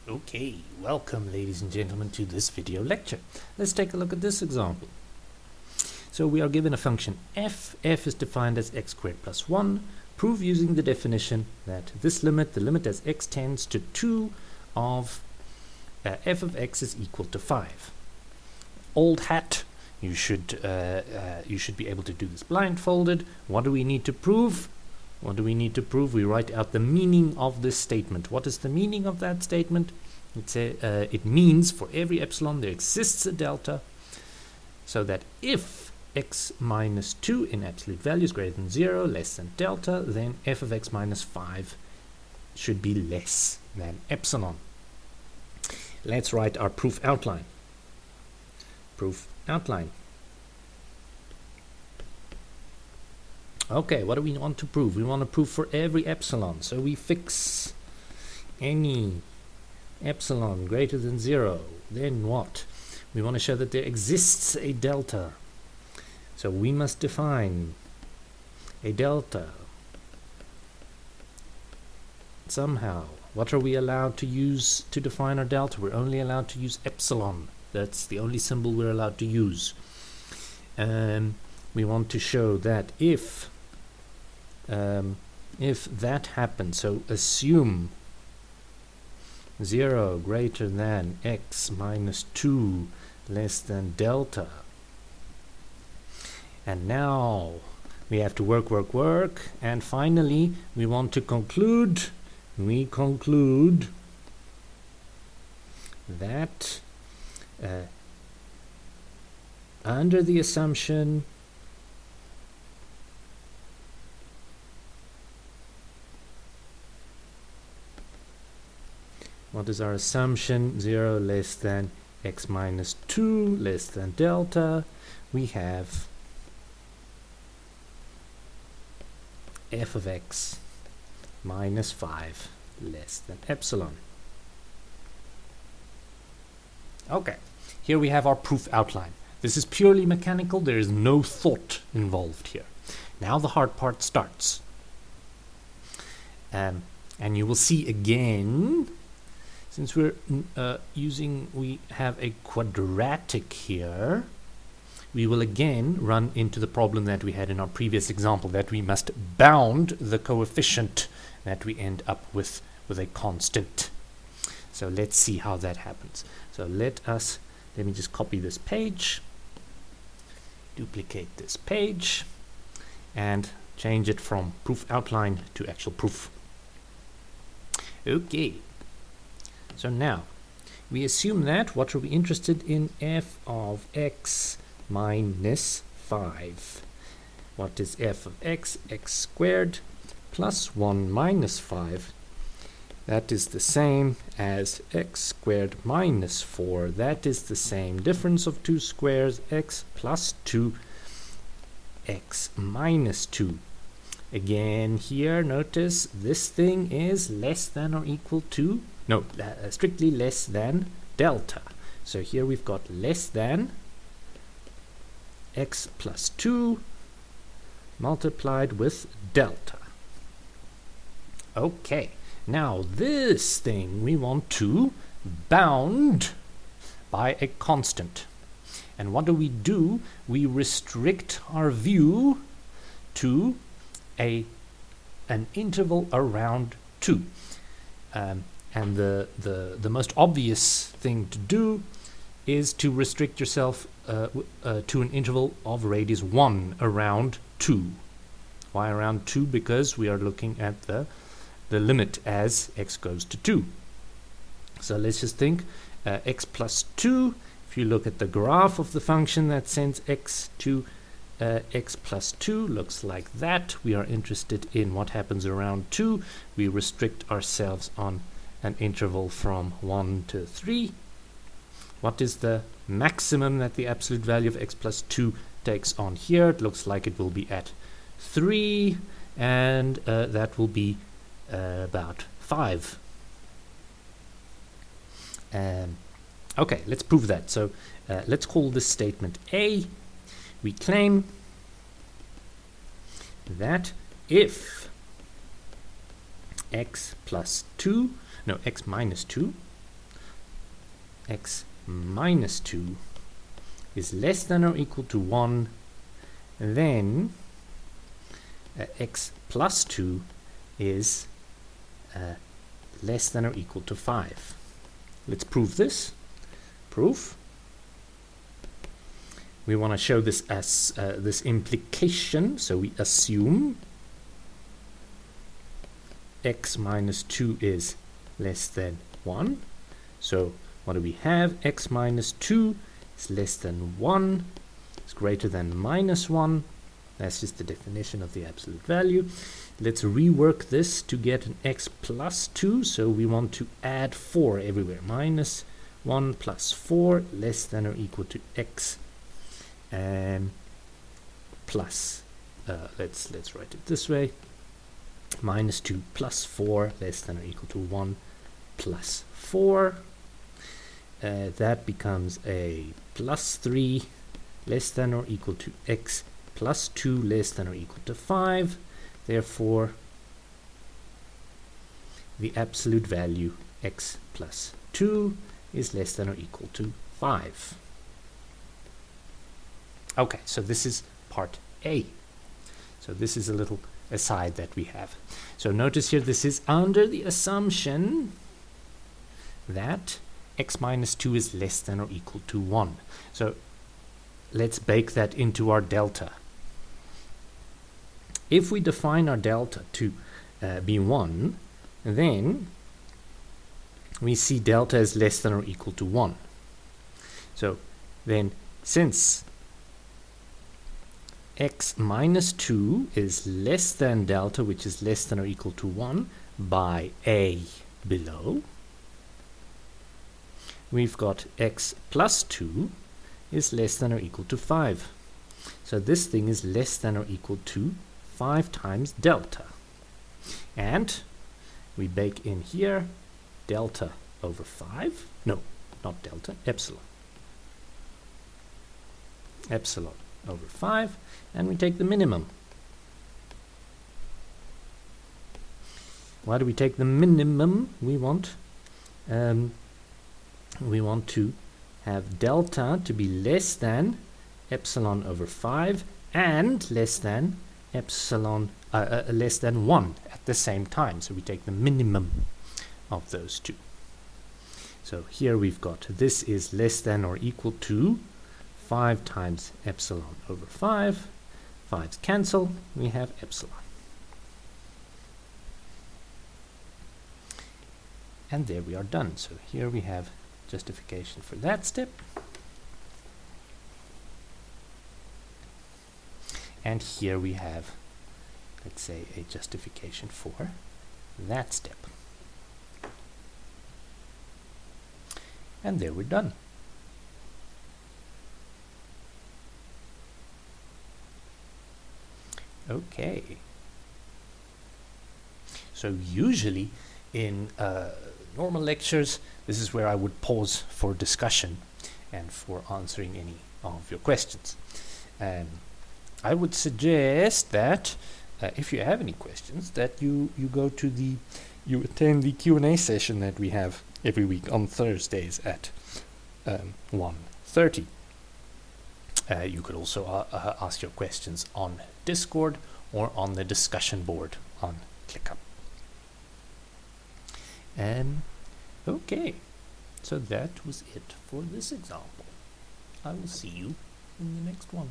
Okay, welcome ladies and gentlemen to this video lecture. Let's take a look at this example. So we are given a function f. F is defined as x squared plus 1. Prove using the definition that this limit, the limit as x tends to 2 of f of x is equal to 5. Old hat, you should be able to do this blindfolded. What do we need to prove? We write out the meaning of this statement. What is the meaning of that statement? It means for every epsilon there exists a delta, so that if x minus 2 in absolute value is greater than 0, less than delta, then f of x minus 5 should be less than epsilon. Let's write our proof outline. Okay, what do we want to prove? We want to prove for every epsilon. So we fix any epsilon greater than 0. Then what? We want to show that there exists a delta. So we must define a delta somehow. What are we allowed to use to define our delta? We're only allowed to use epsilon. That's the only symbol we're allowed to use. We want to show that if that happens, so assume 0 greater than x minus 2 less than delta. And now we have to work, and finally we want to conclude. We conclude that under the assumption what is our assumption? 0 less than x minus 2 less than delta. We have f of x minus 5 less than epsilon. Okay, here we have our proof outline. This is purely mechanical. There is no thought involved here. Now the hard part starts. And you will see again, since we have a quadratic here, we will again run into the problem that we had in our previous example, that we must bound the coefficient that we end up with a constant. So let's see how that happens. So let me just copy this page, duplicate this page, and change it from proof outline to actual proof. Okay. So now, we assume that, what are we interested in? F of x minus 5. What is f of x? X squared plus 1 minus 5. That is the same as x squared minus 4. That is the same. Difference of two squares, x plus 2, x minus 2. Again here, notice this thing is less than or equal to, strictly less than delta. So here we've got less than x plus 2 multiplied with delta. Okay, now this thing we want to bound by a constant. And what do? We restrict our view to an interval around 2. And the most obvious thing to do is to restrict yourself to an interval of radius 1 around 2. Why around 2? Because we are looking at the limit as x goes to 2. So let's just think x plus 2. If you look at the graph of the function that sends x to x plus 2, looks like that. We are interested in what happens around 2. We restrict ourselves on an interval from 1 to 3. What is the maximum that the absolute value of x plus 2 takes on here? It looks like it will be at 3, and that will be about 5. Okay, let's prove that. So let's call this statement A. We claim that if x minus 2 x minus 2 is less than or equal to 1, then x plus 2 is less than or equal to 5. Let's prove this. Proof. We want to show this as this implication, so we assume x minus 2 is less than 1. So what do we have? X minus 2 is less than 1. It's greater than minus 1. That's just the definition of the absolute value. Let's rework this to get an x plus 2. So we want to add 4 everywhere. Minus 1 plus 4 less than or equal to x plus, let's write it this way. Minus 2 plus 4 less than or equal to 1 plus 4. That becomes a plus 3 less than or equal to x plus 2 less than or equal to 5. Therefore, the absolute value x plus 2 is less than or equal to 5. Okay, so this is part A. So this is a little aside that we have. So notice here this is under the assumption that x minus 2 is less than or equal to 1. So let's bake that into our delta. If we define our delta to be 1, then we see delta is less than or equal to 1. So then since x minus 2 is less than delta, which is less than or equal to 1, by a below, we've got x plus 2 is less than or equal to 5. So this thing is less than or equal to 5 times delta. And we bake in here delta over 5. No, not delta, epsilon. Epsilon over 5. And we take the minimum. Why do we take the minimum? We want to have delta to be less than epsilon over 5 and less than epsilon less than 1 at the same time. So we take the minimum of those two. So here we've got this is less than or equal to 5 times epsilon over 5. 5's cancel, we have epsilon. And there we are done. So here we have justification for that step. And here we have, let's say, a justification for that step. And there we're done. Okay. So usually in normal lectures, this is where I would pause for discussion and for answering any of your questions. I would suggest that if you have any questions, that you attend the Q&A session that we have every week on Thursdays at 1:30. You could also ask your questions on Discord or on the discussion board on ClickUp. Okay, so that was it for this example. I will see you in the next one.